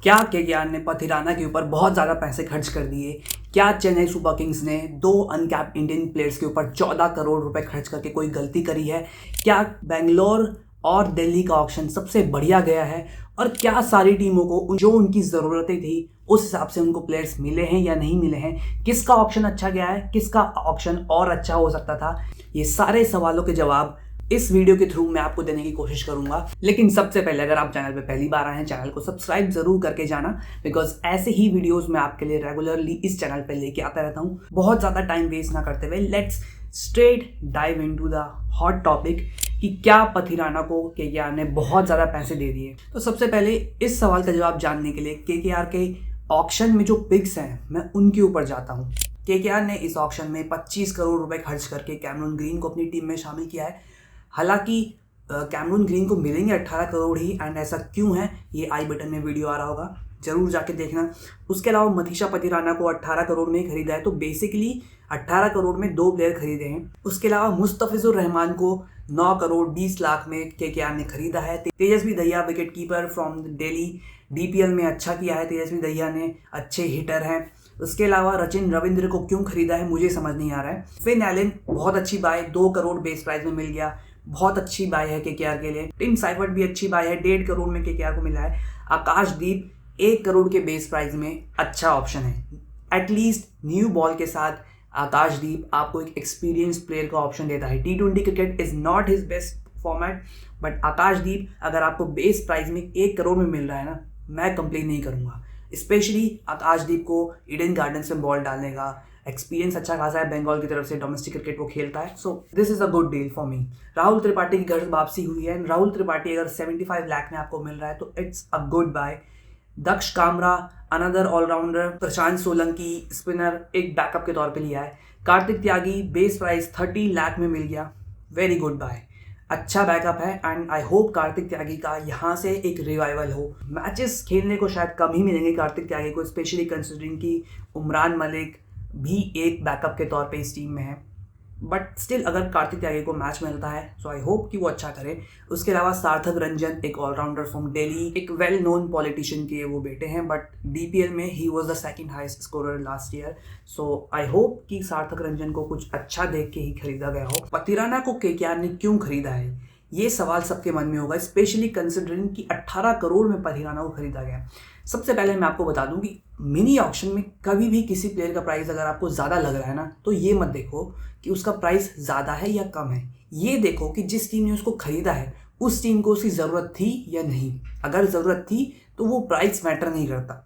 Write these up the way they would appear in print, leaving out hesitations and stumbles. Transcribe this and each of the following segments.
क्या केकेआर ने पथिराना के ऊपर बहुत ज़्यादा पैसे खर्च कर दिए? क्या चेन्नई सुपर किंग्स ने दो अनकैप्ड इंडियन प्लेयर्स के ऊपर 14 करोड़ रुपए खर्च करके कोई गलती करी है? क्या बेंगलोर और दिल्ली का ऑक्शन सबसे बढ़िया गया है? और क्या सारी टीमों को जो उनकी ज़रूरतें थी उस हिसाब से उनको प्लेयर्स मिले हैं या नहीं मिले हैं? किसका ऑक्शन अच्छा गया है, किसका ऑक्शन और अच्छा हो सकता था? ये सारे सवालों के जवाब इस वीडियो के थ्रू मैं आपको देने की कोशिश करूंगा। लेकिन सबसे पहले अगर आप चैनल पे पहली बार आए हैं, चैनल को सब्सक्राइब जरूर करके जाना, बिकॉज ऐसे ही वीडियोस मैं आपके लिए रेगुलरली इस चैनल पे लेके आता रहता हूँ। बहुत ज़्यादा टाइम वेस्ट ना करते हुए let's straight dive into the hot topic कि क्या पथिराना को केकेआर ने बहुत ज़्यादा पैसे दे दिए। तो सबसे पहले इस सवाल का जवाब जानने के लिए केकेआर के ऑक्शन में जो पिक्स हैं मैं उनके ऊपर जाता हूँ। केकेआर ने इस ऑक्शन में 25 करोड़ रुपए खर्च करके कैमरून ग्रीन को अपनी टीम में शामिल किया है। हालांकि कैमरून ग्रीन को मिलेंगे 18 करोड़ ही, एंड ऐसा क्यों है ये आई बटन में वीडियो आ रहा होगा, जरूर जाके देखना। उसके अलावा मनीषा पथिराना को 18 करोड़ में ही खरीदा है, तो बेसिकली 18 करोड़ में दो प्लेयर खरीदे हैं। उसके अलावा मुस्तफिजुर रहमान को 9 करोड़ 20 लाख में केकेआर ने खरीदा है। Tejasvi Dahiya wicket keeper from Delhi, DPL में अच्छा किया है तेजस्वी दहिया ने, अच्छे हिटर हैं। उसके अलावा रचिन रविंद्र को क्यों खरीदा है मुझे समझ नहीं आ रहा है। फिन एलन बहुत अच्छी बाय, 2 करोड़ बेस प्राइस में मिल गया, बहुत अच्छी बाय है केकेआर के लिए। टिम साइफर्ट भी अच्छी बाय है, 1.5 करोड़ में केकेआर को मिला है। आकाशदीप 1 करोड़ के बेस प्राइस में अच्छा ऑप्शन है। एटलीस्ट न्यू बॉल के साथ आकाशदीप आपको एक एक्सपीरियंस प्लेयर का ऑप्शन देता है। T20 cricket is not his best format, but Akashdeep अगर आपको बेस प्राइस में 1 करोड़ में मिल रहा है ना, मैं कंप्लेन नहीं करूंगा। स्पेशली आकाशदीप को ईडन गार्डन्स में बॉल डालने का एक्सपीरियंस अच्छा खासा है, बंगाल की तरफ से डोमेस्टिक क्रिकेट वो खेलता है, so this is a good deal for me. Rahul Tripathi की घर वापसी हुई है, राहुल त्रिपाठी अगर 75 लाख में आपको मिल रहा है तो it's a good buy. Daksh Kamra another allrounder, Prashant Solanki spinner एक बैकअप के तौर पे लिया है। कार्तिक त्यागी बेस प्राइस 30 लाख में मिल गया, वेरी गुड बाय, अच्छा बैकअप है। And I hope Kartik Tyagi का यहाँ से एक रिवाइवल हो। मैचेस खेलने को शायद कम ही मिलेंगे कार्तिक त्यागी को, स्पेशली कंसिडरिंग कि उमरान मलिक भी एक बैकअप के तौर पे इस टीम में है, बट स्टिल अगर कार्तिक त्यागी को मैच मिलता है सो आई होप कि वो अच्छा करे। उसके अलावा सार्थक रंजन एक ऑलराउंडर फ्रॉम दिल्ली, एक वेल नोन पॉलिटिशियन के वो बेटे हैं, बट डीपीएल में he was the second highest scorer last year, so I hope कि सार्थक रंजन को कुछ अच्छा देख के ही खरीदा गया हो। पथिराना को केकेआर ने क्यों खरीदा है ये सवाल सबके मन में होगा, स्पेशली कंसिडरिंग कि 18 करोड़ में पथिराना को खरीदा गया। सबसे पहले मैं आपको बता दूं कि मिनी ऑक्शन में कभी भी किसी प्लेयर का प्राइस अगर आपको ज़्यादा लग रहा है ना, तो ये मत देखो कि उसका प्राइस ज़्यादा है या कम है, ये देखो कि जिस टीम ने उसको खरीदा है उस टीम को उसकी ज़रूरत थी या नहीं। अगर ज़रूरत थी तो वो प्राइस मैटर नहीं करता।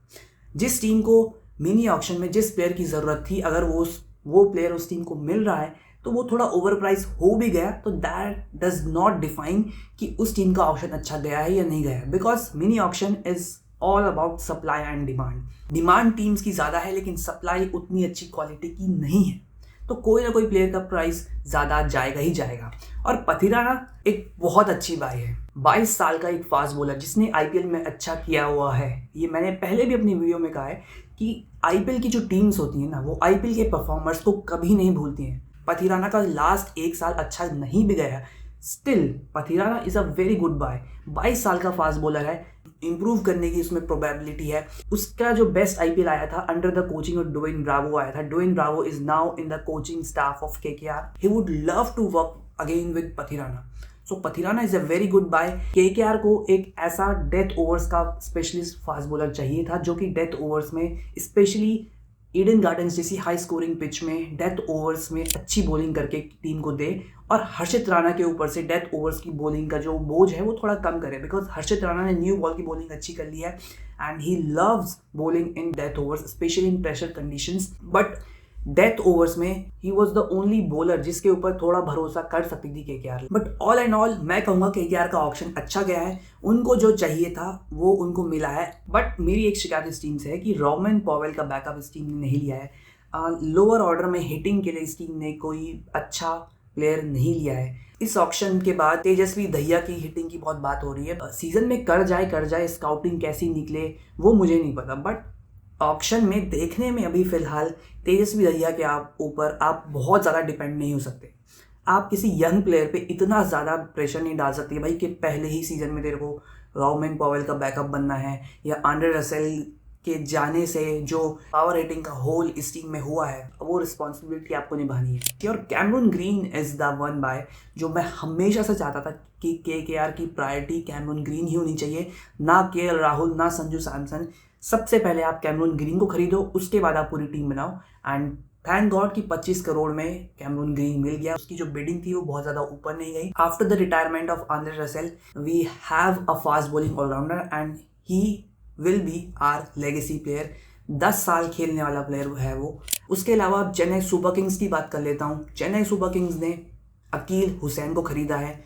जिस टीम को मिनी ऑक्शन में जिस प्लेयर की ज़रूरत थी, अगर वो प्लेयर उस टीम को मिल रहा है तो वो थोड़ा ओवर प्राइस हो भी गया, तो दैट डज नॉट डिफाइन कि उस टीम का ऑक्शन अच्छा गया है या नहीं गया है, because mini auction is all about supply and demand. Demand teams की ज़्यादा है लेकिन सप्लाई उतनी अच्छी क्वालिटी की नहीं है, तो कोई ना कोई प्लेयर का प्राइस ज़्यादा जाएगा ही जाएगा। और पथिराना एक बहुत अच्छी बाय है, 22 साल का एक फास्ट बॉलर जिसने आईपीएल में अच्छा किया हुआ है। ये मैंने पहले भी अपनी वीडियो में कहा है कि आईपीएल की जो टीम्स होती हैं ना, वो आईपीएल के परफॉर्मर्स को कभी नहीं भूलती हैं। पथिराना का लास्ट 1 साल अच्छा नहीं भी गया, still Pathirana is a very good buy. 22 साल का फास्ट बॉलर है, इंप्रूव करने की उसमें प्रोबेबिलिटी है। उसका जो बेस्ट आईपीएल आया था under the coaching of Dwayne Bravo आया था। Dwayne Bravo is now in the coaching staff of KKR. He would love to work again with Pathirana, so Pathirana is a very good buy. KKR को एक ऐसा death overs का specialist fast bowler चाहिए था जो कि डेथ ओवर्स में, specially Eden Gardens जैसी हाई स्कोरिंग पिच में डेथ ओवर्स में अच्छी बॉलिंग करके टीम को दे, और हर्षित राणा के ऊपर से डेथ ओवर्स की बॉलिंग का जो बोझ है वो थोड़ा कम करे, बिकॉज हर्षित राणा ने न्यू बॉल की बॉलिंग अच्छी कर ली है and he loves bowling in death overs, specially in pressure conditions. But death overs में he was the only bowler जिसके ऊपर थोड़ा भरोसा कर सकती थी KKR. But all and all मैं कहूँगा केकेआर का ऑप्शन अच्छा गया है, उनको जो चाहिए था वो उनको मिला है। बट मेरी एक शिकायत इस टीम से है कि रोमन पॉवेल का बैकअप इस टीम ने नहीं लिया है। लोअर ऑर्डर में हिटिंग के लिए इस टीम ने कोई अच्छा प्लेयर नहीं लिया है। इस ऑक्शन के बाद तेजस्वी दहिया की हिटिंग की बहुत बात हो रही है। सीजन में कर जाए स्काउटिंग कैसी निकले वो मुझे नहीं पता, बट ऑक्शन में देखने में अभी फिलहाल तेजस्वी दहिया के ऊपर आप बहुत ज़्यादा डिपेंड नहीं हो सकते। आप किसी यंग प्लेयर पे इतना ज़्यादा प्रेशर नहीं डाल सकते भाई कि पहले ही सीजन में तेरे को रोमन पॉवेल का बैकअप बनना है या आंद्रे रसेल के जाने से जो पावर रेटिंग का होल इस टीम में हुआ है वो रिस्पॉन्सिबिलिटी आपको निभानी है। और Cameron Green is the one by जो मैं हमेशा से चाहता था कि KKR की प्रायोरिटी कैमरून ग्रीन ही होनी चाहिए, ना KL राहुल ना संजू सैमसन। सबसे पहले आप कैमरून ग्रीन को खरीदो, उसके बाद आप पूरी टीम बनाओ। एंड थैंक गॉड कि 25 करोड़ में कैमरून ग्रीन मिल गया। उसकी जो बिडिंग थी वो बहुत ज़्यादा ऊपर नहीं गई। After the retirement of Andre Russell we have a fast bowling allrounder and he will be our legacy player. 10 साल खेलने वाला प्लेयर है वो। उसके अलावा अब चेन्नई सुपर किंग्स की बात कर लेता हूँ। चेन्नई सुपर किंग्स ने अकील हुसैन को खरीदा है,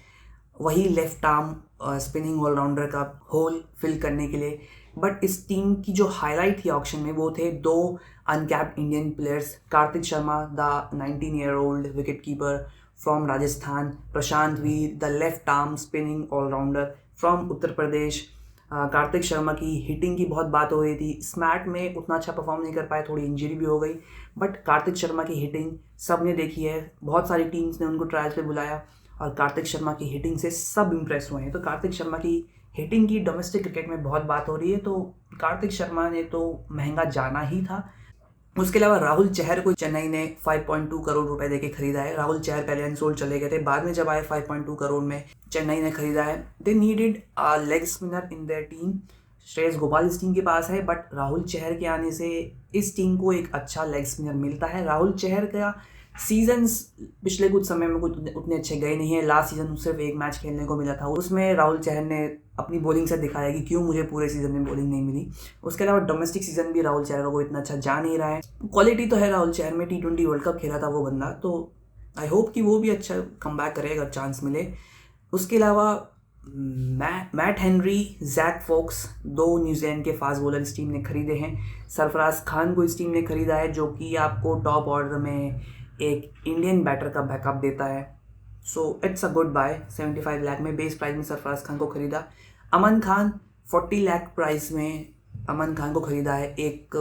वही लेफ्ट आर्म स्पिनिंग ऑलराउंडर का होल फिल करने के लिए। बट इस टीम की जो हाईलाइट थी ऑक्शन में वो थे 2 uncapped Indian players, Kartik Sharma the 19-year-old wicket keeper from Rajasthan, Prashant Veer the left arm spinning allrounder from Uttar Pradesh. Kartik Sharma की हिटिंग की बहुत बात हो रही थी, स्मैट में उतना अच्छा परफॉर्म नहीं कर पाए, थोड़ी इंजरी भी हो गई। बट कार्तिक शर्मा की हिटिंग सब ने देखी है, बहुत सारी टीम्स ने उनको ट्रायल्स पे बुलाया और कार्तिक शर्मा की हिटिंग से सब इम्प्रेस हुए हैं। तो कार्तिक शर्मा की हिटिंग की डोमेस्टिक क्रिकेट में बहुत बात हो रही है, तो कार्तिक शर्मा ने तो महंगा जाना ही था। उसके अलावा राहुल चहर को चेन्नई ने 5.2 करोड़ रुपए देके खरीदा है। राहुल चहर पहले अनसोल्ड चले गए थे, बाद में जब आए 5.2 करोड़ में चेन्नई ने खरीदा है। They needed a leg spinner in their team. Shreyas Gopal इस टीम के पास है, बट राहुल चहर के आने से इस टीम को एक अच्छा लेग स्पिनर मिलता है। राहुल चहर का सीजन्स पिछले कुछ समय में कुछ उतने अच्छे गए नहीं है। लास्ट सीजन सिर्फ एक मैच खेलने को मिला था, उसमें राहुल चहर ने अपनी बॉलिंग से दिखाया कि क्यों मुझे पूरे सीजन में बॉलिंग नहीं मिली। उसके अलावा डोमेस्टिक सीजन भी राहुल चहर को इतना अच्छा जा नहीं रहा है। क्वालिटी तो है राहुल चहर में, T20 वर्ल्ड कप खेला था वो बंदा, तो आई होप कि वो भी अच्छा कमबैक करेगा अगर चांस मिले। उसके अलावा Matt Henry, Jack Foakes 2 New Zealand के फास्ट बॉलर इस टीम ने खरीदे हैं। सरफराज खान को इस टीम ने खरीदा है जो कि आपको टॉप ऑर्डर में एक इंडियन बैटर का बैकअप देता है। So it's a good buy. 75 lakh में बेस प्राइस में सरफराज खान को खरीदा। अमन खान 40 लाख प्राइस में अमन खान को खरीदा है, एक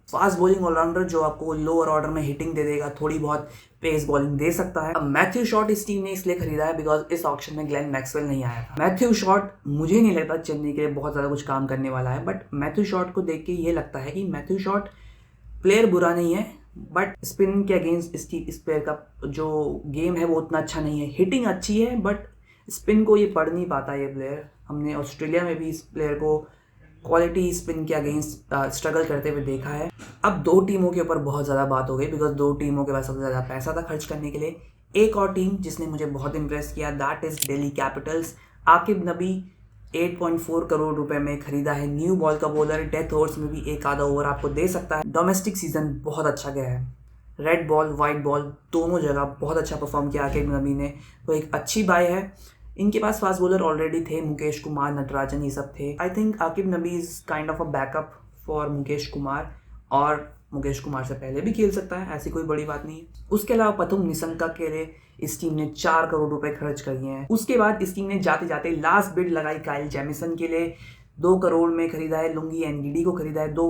फास्ट बॉलिंग ऑलराउंडर जो आपको लोअर ऑर्डर में हिटिंग दे देगा, थोड़ी बहुत पेस बॉलिंग दे सकता है। अब मैथ्यू शॉट इस टीम ने इसलिए खरीदा है बिकॉज इस ऑक्शन में ग्लेन मैक्सवेल नहीं आया था। मैथ्यू शॉट मुझे नहीं लगता चेन्नई के लिए बहुत ज़्यादा कुछ काम करने वाला है, बट मैथ्यू शॉट को देख के ये लगता है कि मैथ्यू शॉट प्लेयर बुरा नहीं है, बट स्पिन के अगेंस्ट इस प्लेयर का जो गेम है वो उतना अच्छा नहीं है। हिटिंग अच्छी है बट स्पिन को ये पढ़ नहीं पाता ये प्लेयर। हमने ऑस्ट्रेलिया में भी इस प्लेयर को क्वालिटी स्पिन के अगेंस्ट स्ट्रगल करते हुए देखा है। अब 2 टीमों के ऊपर बहुत ज़्यादा बात हो गई बिकॉज 2 टीमों के पास सबसे ज़्यादा पैसा था खर्च करने के लिए। एक और टीम जिसने मुझे बहुत इंप्रेस किया that is Delhi Capitals. Aqib नबी 8.4 करोड़ रुपए में खरीदा है। न्यू बॉल का बॉलर, डेथ ओवर्स में भी एक आधा ओवर आपको दे सकता है। डोमेस्टिक सीजन बहुत अच्छा गया है, रेड बॉल वाइट बॉल दोनों जगह बहुत अच्छा परफॉर्म किया आकिब नबी ने, तो एक अच्छी बाय है। इनके पास फास्ट बॉलर ऑलरेडी थे, मुकेश कुमार, नटराजन, ये सब थे। I think Aqib Nabi is kind of a backup for Mukesh Kumar, और मुकेश कुमार से पहले भी खेल सकता है, ऐसी कोई बड़ी बात नहीं है। उसके अलावा पथुम निशंका के लिए इस टीम ने 4 करोड़ रुपए खर्च कर दिए हैं। उसके बाद इस टीम ने जाते जाते लास्ट बिड लगाई काइल जेमिसन के लिए, 2 करोड़ में खरीदा है। लुंगी एनगीडी को खरीदा है। 2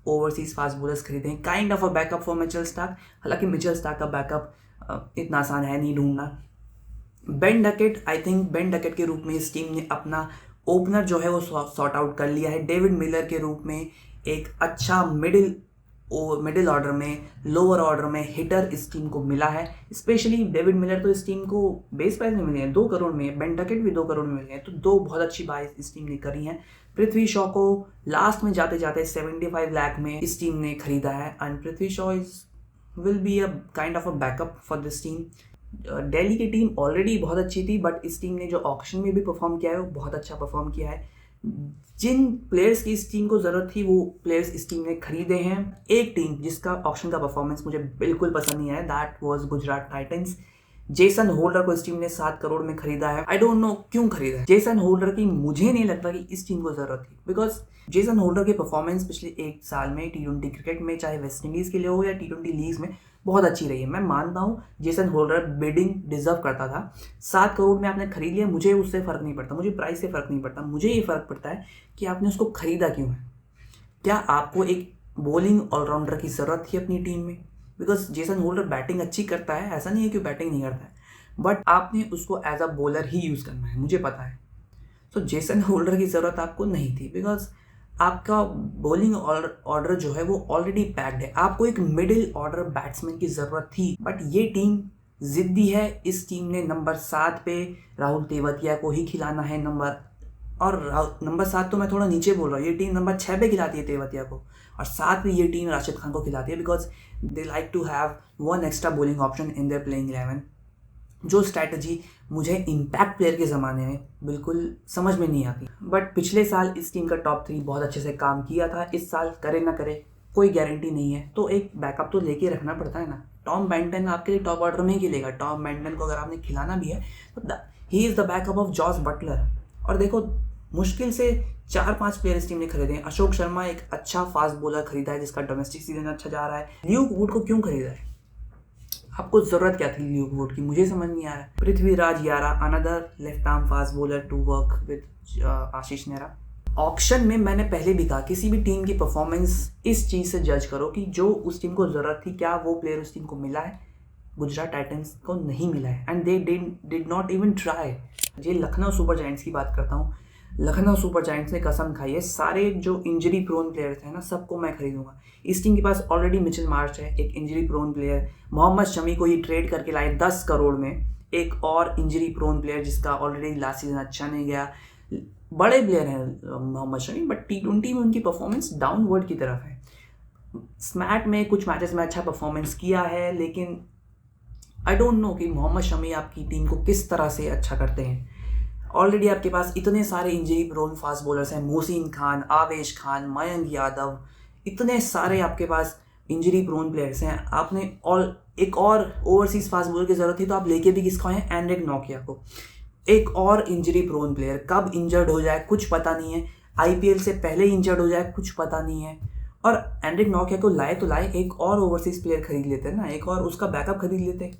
ओवरसीज फास्ट बॉलर्स खरीदे हैं, kind of a backup for Mitchell Starc. हालांकि मिचेल स्टार्क का बैकअप इतना आसान है नहीं ढूंढना। Ben Duckett, I think Ben Duckett के रूप में इस टीम ने अपना ओपनर जो है वो सॉर्ट आउट कर लिया है। डेविड मिलर के रूप में एक अच्छा मिडिल ऑर्डर में, लोअर ऑर्डर में हिटर इस टीम को मिला है। स्पेशली डेविड मिलर तो इस टीम को बेस प्राइस में मिले हैं 2 करोड़ में, बेन डकेट भी 2 करोड़ में मिले हैं, तो 2 बहुत अच्छी बाय इस टीम ने करी हैं। पृथ्वी शॉ को लास्ट में जाते जाते 75 लाख में इस टीम ने खरीदा है and Prithvi Shaw will be a kind of a backup for this team. Delhi की टीम ऑलरेडी बहुत अच्छी थी, बट इस टीम ने जो ऑक्शन में भी परफॉर्म किया है वो बहुत अच्छा परफॉर्म किया है। जिन प्लेयर्स की इस टीम को ज़रूरत थी वो प्लेयर्स इस टीम ने खरीदे हैं। एक टीम जिसका ऑक्शन का परफॉर्मेंस मुझे बिल्कुल पसंद नहीं आया, that was Gujarat Titans. Jason holder को इस टीम ने 7 करोड़ में खरीदा है। आई डोंट नो क्यों खरीदा है जेसन होल्डर की, मुझे नहीं लगता कि इस टीम को ज़रूरत थी, बिकॉज जेसन होल्डर के परफॉर्मेंस पिछले 1 साल में T20 क्रिकेट में, चाहे वेस्ट इंडीज़ के लिए हो या T20 लीग्स में, बहुत अच्छी रही है। मैं मानता हूँ जेसन होल्डर बिडिंग डिजर्व करता था। 7 करोड़ में आपने खरीद लिया, मुझे उससे फ़र्क नहीं पड़ता, मुझे प्राइस से फ़र्क नहीं पड़ता, मुझे ये फ़र्क पड़ता है कि आपने उसको खरीदा क्यों है। क्या आपको एक बॉलिंग ऑलराउंडर की ज़रूरत थी अपनी टीम में? बिकॉज जेसन होल्डर बैटिंग अच्छी करता है, ऐसा नहीं है कि बैटिंग नहीं करता है, बट आपने उसको एज अ बॉलर ही यूज़ करना है, मुझे पता है। सो जेसन होल्डर की ज़रूरत आपको नहीं थी, बिकॉज आपका बॉलिंग ऑर्डर जो है वो ऑलरेडी पैक्ड है। आपको एक मिडिल ऑर्डर बैट्समैन की ज़रूरत थी, बट ये टीम ज़िद्दी है। इस टीम ने नंबर 7 पे राहुल तेवतिया को ही खिलाना है नंबर 7 तो मैं थोड़ा नीचे बोल रहा हूँ, ये टीम नंबर 6 पे खिलाती है तेवतिया को, और 7 पे ये टीम राशिद खान को खिलाती है, because they like to have one extra bowling option in their playing 11। जो स्ट्रैटेजी मुझे इम्पैक्ट प्लेयर के ज़माने में बिल्कुल समझ में नहीं आती, बट पिछले साल इस टीम का टॉप 3 बहुत अच्छे से काम किया था। इस साल करे ना करे कोई गारंटी नहीं है, तो एक बैकअप तो लेके रखना पड़ता है ना। टॉम बेंटन आपके लिए टॉप ऑर्डर में ही खेलेगा। टॉम बेंटन को अगर आपने खिलाना भी है तो he is the backup of Jos Buttler. और देखो, मुश्किल से 4-5 प्लेयर इस टीम ने खरीदे हैं। अशोक शर्मा एक अच्छा फास्ट बॉलर खरीदा है जिसका डोमेस्टिक सीजन अच्छा जा रहा है। ल्यूक वुड को क्यों खरीदा है? आपको ज़रूरत क्या थी ल्यूक वुड की? मुझे समझ नहीं आ रहा है। Prithviraj Yarra, another left arm fast bowler to work with Ashish Nehra. Auction में मैंने पहले भी कहा, किसी भी टीम की परफॉर्मेंस इस चीज़ से जज करो कि जो उस टीम को ज़रूरत थी क्या वो प्लेयर उस टीम को मिला है। गुजरात टाइटंस को नहीं मिला है, and they did not even try. ये लखनऊ सुपर जायंट्स की बात करता हूँ। लखनऊ सुपर जायंट्स ने कसम खाई है, सारे जो इंजरी प्रोन प्लेयर्स हैं ना, सबको मैं खरीदूंगा। इस टीम के पास ऑलरेडी मिचेल मार्श है, एक injury prone player. Mohammed Shami को ये ट्रेड करके लाए 10 करोड़ में, एक और इंजरी प्रोन प्लेयर जिसका ऑलरेडी लास्ट सीजन अच्छा नहीं गया। बड़े प्लेयर हैं मोहम्मद शमी, बट T20 में उनकी परफॉर्मेंस डाउनवर्ड की तरफ है। स्मैट में कुछ मैचेस में अच्छा परफॉर्मेंस किया है, लेकिन आई डोंट नो कि मोहम्मद शमी आपकी टीम को किस तरह से अच्छा करते हैं। ऑलरेडी आपके पास इतने सारे इंजरी प्रोन फास्ट बॉलर्स हैं, मोहसिन खान, आवेश खान, मयंक यादव, इतने सारे आपके पास इंजरी प्रोन प्लेयर्स हैं। आपने एक और ओवरसीज फास्ट बॉलर की ज़रूरत थी, तो आप लेके भी किसको हैं? एंड्रिक नोकिया को। एक और इंजरी प्रोन प्लेयर, कब इंजर्ड हो जाए कुछ पता नहीं है। IPL से पहले इंजर्ड हो जाए कुछ पता नहीं है। और एंड्रिक नोकिया को लाए तो लाए, एक और ओवरसीज प्लेयर खरीद लेते हैं ना, एक और उसका बैकअप खरीद लेते।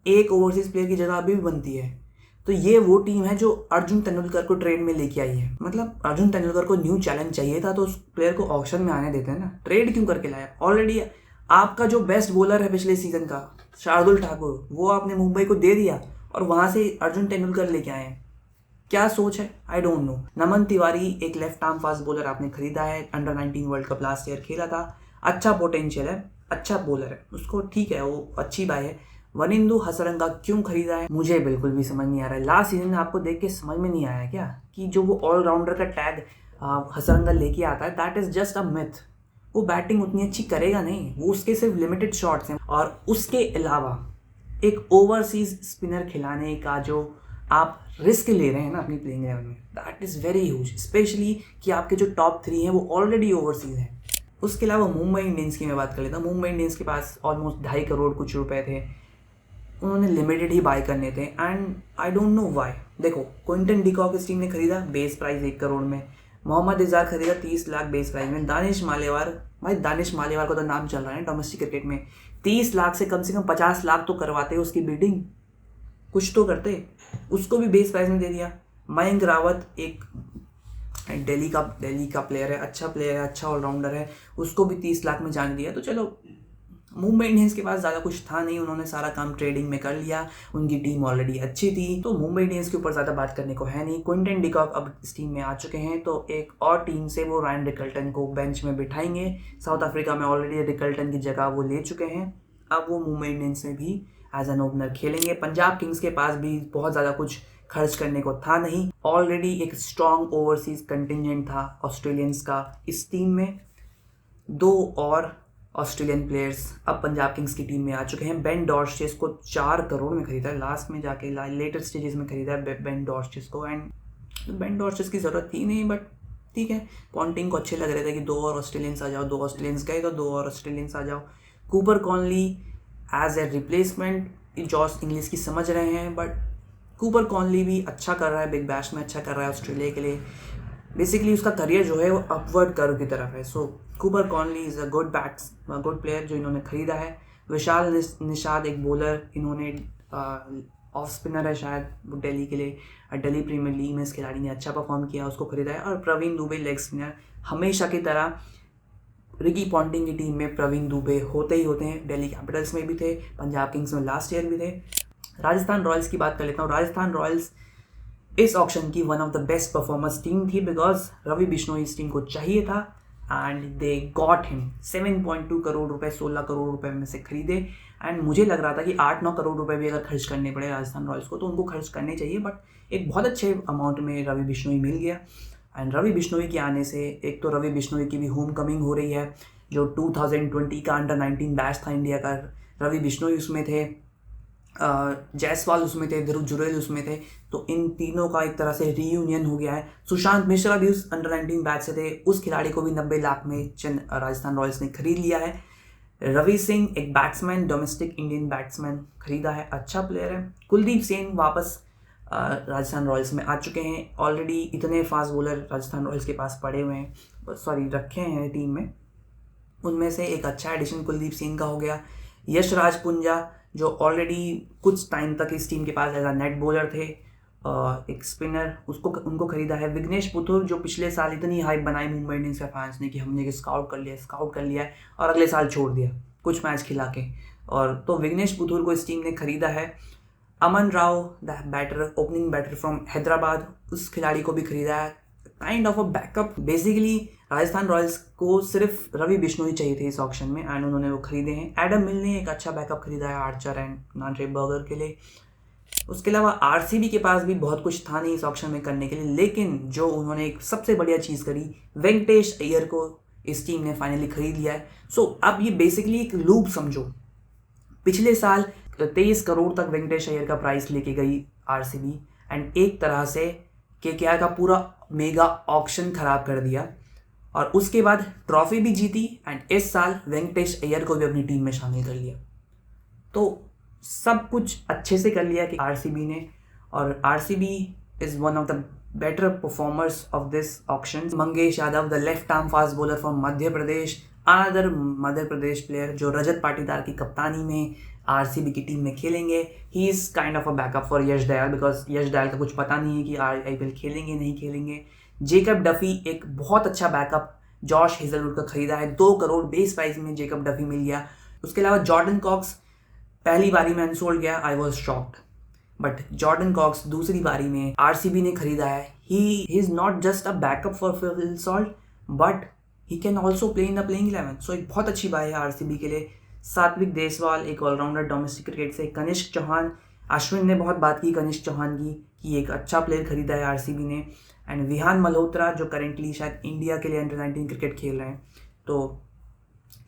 एक ओवरसीज प्लेयर की जगह अभी भी बनती है। तो ये वो टीम है जो अर्जुन तेंदुलकर को ट्रेड में लेके आई है। मतलब अर्जुन तेंदुलकर को न्यू चैलेंज चाहिए था, तो उस प्लेयर को ऑक्शन में आने देते हैं ना। ट्रेड क्यों करके लाया? ऑलरेडी आपका जो बेस्ट बॉलर है पिछले सीजन का, शार्दुल ठाकुर, वो आपने मुंबई को दे दिया और वहां से अर्जुन तेंदुलकर लेके आए हैं। क्या सोच है? I don't know. Naman Tiwari एक लेफ्ट आर्म फास्ट बॉलर आपने खरीदा है, under 19 world cup last year खेला था, अच्छा पोटेंशियल है, अच्छा बॉलर है, उसको ठीक है, वो अच्छी बात है। वनिंदु हसरंगा क्यों खरीदा है? मुझे बिल्कुल भी समझ नहीं आ रहा है। लास्ट सीजन में आपको देख के समझ में नहीं आया क्या कि जो वो ऑलराउंडर का टैग हसरंगा लेके आता है, that is just a myth. वो बैटिंग उतनी अच्छी करेगा नहीं, वो उसके सिर्फ लिमिटेड शॉट्स हैं। और उसके अलावा एक ओवरसीज स्पिनर खिलाने का जो आप रिस्क ले रहे हैं ना अपनी प्लेइंग 11 में, that is very huge, specially कि आपके जो टॉप 3 हैं वो ऑलरेडी ओवरसीज हैं। उसके अलावा मुंबई इंडियंस की मैं बात कर लेता हूँ। मुंबई इंडियंस के पास ऑलमोस्ट 2.5 करोड़ कुछ रुपए थे, उन्होंने लिमिटेड ही बाय करने थे, and I don't know why. देखो, क्विंटन डिकॉक इस टीम ने खरीदा बेस प्राइस 1 करोड़ में, मोहम्मद इज़ार खरीदा 30 लाख बेस प्राइस में, दानिश मालेवार, भाई दानिश मालेवार का तो नाम चल रहा है डोमेस्टिक क्रिकेट में, 30 लाख से कम 50 लाख तो करवाते उसकी बिडिंग, कुछ तो करते, उसको भी बेस प्राइस में दे दिया। मयंक रावत एक दिल्ली का प्लेयर है, अच्छा प्लेयर है, अच्छा ऑलराउंडर है, उसको भी 30 लाख में जान दिया। तो चलो, मुंबई इंडियंस के पास ज़्यादा कुछ था नहीं, उन्होंने सारा काम ट्रेडिंग में कर लिया, उनकी टीम ऑलरेडी अच्छी थी, तो मुंबई इंडियंस के ऊपर ज़्यादा बात करने को है नहीं। क्विंटन डिकॉक अब इस टीम में आ चुके हैं, तो एक और टीम से वो रायन रिकल्टन को बेंच में बिठाएंगे। साउथ अफ्रीका में ऑलरेडी रिकल्टन की जगह वो ले चुके हैं, अब वो मुंबई इंडियंस में भी एज एन ओपनर खेलेंगे। पंजाब किंग्स के पास भी बहुत ज़्यादा कुछ खर्च करने को था नहीं, ऑलरेडी एक स्ट्रॉन्ग ओवरसीज कंटिजेंट था ऑस्ट्रेलियंस का इस टीम में। 2 और ऑस्ट्रेलियन प्लेयर्स अब पंजाब किंग्स की टीम में आ चुके हैं। बेन डॉर्चेस को 4 करोड़ में खरीदा है, लास्ट में जाके लेटर स्टेजेस में खरीदा है बेन डॉर्चेस को, एंड बेन डॉर्चेस की ज़रूरत थी नहीं, बट ठीक है, पॉन्टिंग को अच्छे लग रहे थे कि 2 और ऑस्ट्रेलियंस आ जाओ, 2 ऑस्ट्रेलियंस गए तो 2 और ऑस्ट्रेलियंस आ जाओ। Cooper Connolly as a replacement Josh Inglis की समझ रहे हैं, बट कूपर कॉनली भी अच्छा कर रहा है, बिग बैश में अच्छा कर रहा है ऑस्ट्रेलिया के लिए। बेसिकली उसका करियर जो है वो अपवर्ड कर्व की तरफ है। So Cooper Connolly is a good player जो इन्होंने खरीदा है। विशाल निषाद एक बॉलर, इन्होंने ऑफ स्पिनर है शायद वो दिल्ली के लिए, दिल्ली प्रीमियर लीग में इस खिलाड़ी ने अच्छा परफॉर्म किया, उसको खरीदा है। और प्रवीण दुबे लेग स्पिनर, हमेशा की तरह रिकी पॉन्टिंग की टीम में प्रवीण दुबे होते ही होते हैं, दिल्ली कैपिटल्स में भी थे, पंजाब किंग्स में लास्ट ईयर भी थे। राजस्थान रॉयल्स की बात कर लेता हूँ। राजस्थान रॉयल्स इस ऑक्शन की one of the best performance team थी बिकॉज रवि बिश्नोई इस टीम को चाहिए था and they got him 7.2 crore रुपए 16 करोड़ रुपए में से खरीदे। एंड मुझे लग रहा था कि 8-9 करोड़ रुपए भी अगर खर्च करने पड़े राजस्थान रॉयल्स को तो उनको खर्च करने चाहिए, बट एक बहुत अच्छे अमाउंट में रवि बिश्नोई मिल गया। एंड रवि बिश्नोई के आने से एक तो रवि बिश्नोई की भी होम कमिंग हो रही है। जो 2020 का अंडर 19 बैच था इंडिया का, रवि बिश्नोई उसमें थे, जायसवाल उसमें थे, ध्रुव जुरेल उसमें थे, तो इन तीनों का एक तरह से रीयूनियन हो गया है। सुशांत मिश्रा भी उस अंडर 19 बैच से थे, उस खिलाड़ी को भी 90 लाख में राजस्थान रॉयल्स ने खरीद लिया है। रवि सिंह एक बैट्समैन, डोमेस्टिक इंडियन बैट्समैन खरीदा है, अच्छा प्लेयर है। कुलदीप सेन वापस राजस्थान रॉयल्स में आ चुके हैं। ऑलरेडी इतने फास्ट बॉलर राजस्थान रॉयल्स के पास पड़े हुए हैं, रखे हैं टीम में, उनमें से एक अच्छा एडिशन कुलदीप सिंह का हो गया। यशराज पुंजा जो ऑलरेडी कुछ टाइम तक इस टीम के पास एज अ नेट बॉलर थे, एक स्पिनर, उनको खरीदा है। विघ्नेश पुथुर जो पिछले साल इतनी हाइप बनाई मुंबई इंडियंस के फैंस ने कि हमने स्काउट कर लिया है और अगले साल छोड़ दिया कुछ मैच खिला के, और तो विघ्नेश पुथुर को इस टीम ने खरीदा है। Aman Rao the batter, opening batter from Hyderabad, उस खिलाड़ी को भी खरीदा है, kind of a backup. Basically Rajasthan Royals को सिर्फ रवि बिश्नोई चाहिए थे इस ऑक्शन में एंड उन्होंने वो खरीदे हैं। एडम मिल ने एक अच्छा बैकअप खरीदा है आर्चर एंड नांट्रे बर्गर के लिए। उसके अलावा आरसीबी के पास भी बहुत कुछ था नहीं इस ऑक्शन में करने के लिए, लेकिन जो उन्होंने एक सबसे बढ़िया चीज़ करी, वेंकटेश अय्यर को इस टीम ने फाइनली खरीद लिया है। सो अब ये बेसिकली एक लूप समझो, पिछले साल 23 करोड़ तक वेंकटेश अय्यर का प्राइस लेके गई आरसीबी एंड एक तरह से केकेआर का पूरा मेगा ऑक्शन खराब कर दिया, और उसके बाद ट्रॉफी भी जीती एंड इस साल वेंकटेश अय्यर को भी अपनी टीम में शामिल कर लिया। तो सब कुछ अच्छे से कर लिया कि आरसीबी ने, और RCB is one of the better performers of this auction. Mangesh Yadav the left arm fast bowler from Madhya Pradesh, another Madhya Pradesh player जो रजत पाटीदार की कप्तानी में आरसीबी की टीम में खेलेंगे। He is kind of a backup for Yash Dayal because Yash Dayal का कुछ पता नहीं है कि आईपीएल खेलेंगे नहीं खेलेंगे। जेकब डफी एक बहुत अच्छा बैकअप जॉश हेजलवुड का खरीदा है, 2 करोड़ बेस प्राइस में जेकब डफी मिल गया। उसके अलावा जॉर्डन कॉक्स पहली बारी में अनसोल्ड गया, I was shocked, but Jordan Cox दूसरी बारी में आरसीबी ने खरीदा है। He is not just a backup for Phil Salt but he can also play in the playing 11, so एक बहुत अच्छी बात है आरसीबी के लिए। सात्विक देसवाल एक ऑलराउंडर डोमेस्टिक क्रिकेट से। कनिष्क चौहान, अश्विन ने बहुत बात की कनिष्क चौहान की कि एक अच्छा प्लेयर खरीदा है आरसीबी ने। एंड विहान मल्होत्रा जो करेंटली शायद इंडिया के लिए अंडर 19 क्रिकेट खेल रहे हैं, तो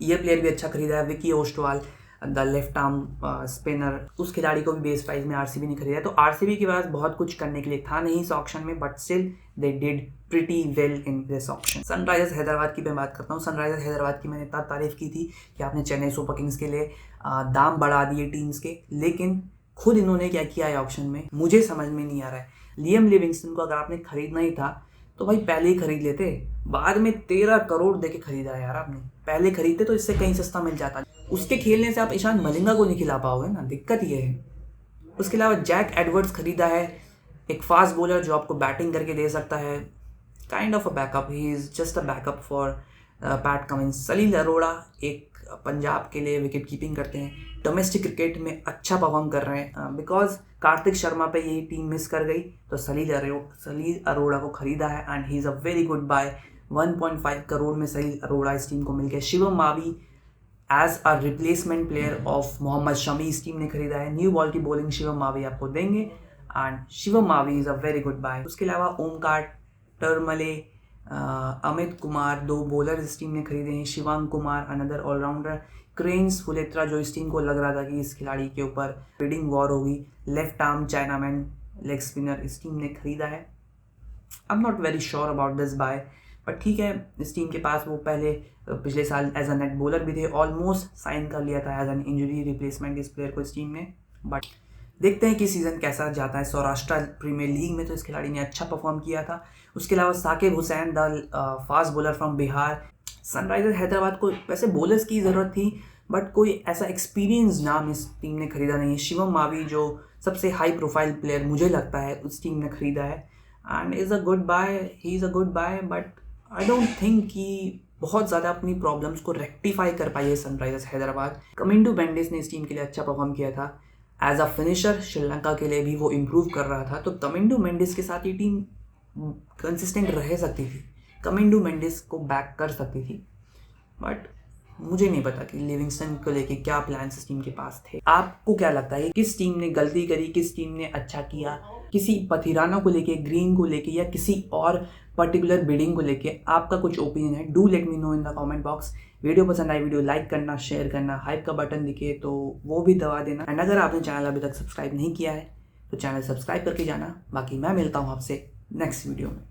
ये प्लेयर भी अच्छा खरीदा है। Vicky Ostwald the left arm spinner, उस खिलाड़ी को भी बेस प्राइस में आरसीबी ने खरीदा है। तो आरसीबी के पास बहुत कुछ करने के लिए था नहीं इस ऑक्शन में, but still they did pretty well in this auction. Sunrisers Hyderabad की मैं बात करता हूँ। सनराइजर्स हैदराबाद की मैंने इतना तारीफ की थी कि आपने चेन्नई सुपर किंग्स के लिए दाम बढ़ा दिए टीम्स के, लेकिन खुद इन्होंने क्या किया है ऑक्शन में मुझे समझ में नहीं आ रहा है। लियम लिविंगस्टन को अगर आपने खरीदना ही था तो भाई पहले ही खरीद लेते, बाद में 13 करोड़ देके खरीदा है यार आपने, पहले खरीदते तो इससे कहीं सस्ता मिल जाता। उसके खेलने से आप ईशान मलिंगा को नहीं खिला पाओगे ना, दिक्कत ये है। उसके अलावा जैक एडवर्ड्स खरीदा है, एक फास्ट बॉलर जो आपको बैटिंग करके दे सकता है, kind of a backup, he is just a backup for Pat Cummins. Salil Arora एक पंजाब के लिए विकेट कीपिंग करते हैं, डोमेस्टिक क्रिकेट में अच्छा परफॉर्म कर रहे हैं, बिकॉज कार्तिक शर्मा पे यही टीम मिस कर गई तो सलील अरोड़ा को खरीदा है and he is a very good buy. 1.5 crore में सलील अरोड़ा इस टीम को मिल गया। Shivam Mavi as a replacement player of Mohammed Shami इस टीम ने खरीदा है। न्यू बॉल की बॉलिंग शिवम मावी आपको देंगे and Shivam Mavi is a very good buy. उसके अलावा ओमकार टर्मले, अमित कुमार, 2 बॉलर इस टीम ने खरीदे हैं। Shivang Kumar another allrounder. क्रेन्स फुलेत्रा जो इस टीम को लग रहा था कि इस खिलाड़ी के ऊपर बिडिंग वॉर होगी, left arm chinaman leg spinner इस टीम ने खरीदा है। I am not very sure about this by, but ठीक है, इस टीम के पास वो पहले पिछले साल एज अ नेट बॉलर भी थे, ऑलमोस्ट साइन कर लिया था एज एन इंजरी रिप्लेसमेंट इस प्लेयर को इस टीम ने। बट देखते हैं कि सीज़न कैसा जाता है। सौराष्ट्र प्रीमियर लीग में तो इस खिलाड़ी ने अच्छा परफॉर्म किया था। उसके अलावा Sakib Hussain the fast bowler from Bihar. Sunrisers Hyderabad को वैसे बॉलर्स की ज़रूरत थी बट कोई ऐसा एक्सपीरियंस नाम इस टीम ने खरीदा नहीं है। शिवम मावी जो सबसे हाई प्रोफाइल प्लेयर मुझे लगता है उस टीम ने खरीदा है and is a good buy, he is a good buy, but I don't think कि बहुत ज़्यादा अपनी प्रॉब्लम्स को रेक्टिफाई कर पाई है सनराइजर्स हैदराबाद। कमिंडू बेंडिस ने इस टीम के लिए अच्छा परफॉर्म किया था एज अ फिनिशर श्रीलंका के लिए भी वो इम्प्रूव कर रहा था, तो कमिंडो मेंडिस के साथ ये टीम कंसिस्टेंट रह सकती थी, कमिंडो मेंडिस को बैक कर सकती थी। बट मुझे नहीं पता कि लिविंगस्टन को लेके क्या प्लान्स इस टीम के पास थे। आपको क्या लगता है किस टीम ने गलती करी, किस टीम ने अच्छा किया? किसी पथिराना को लेके, ग्रीन को लेके, या किसी और पर्टिकुलर बिडिंग को लेके आपका कुछ ओपिनियन है? Do let me know in the comment box. Video पसंद आई, वीडियो लाइक करना, शेयर करना, हाइप का बटन दिखे तो वो भी दबा देना। एंड अगर आपने चैनल अभी तक सब्सक्राइब नहीं किया है तो चैनल सब्सक्राइब करके जाना। बाकी मैं मिलता हूँ आपसे नेक्स्ट वीडियो में।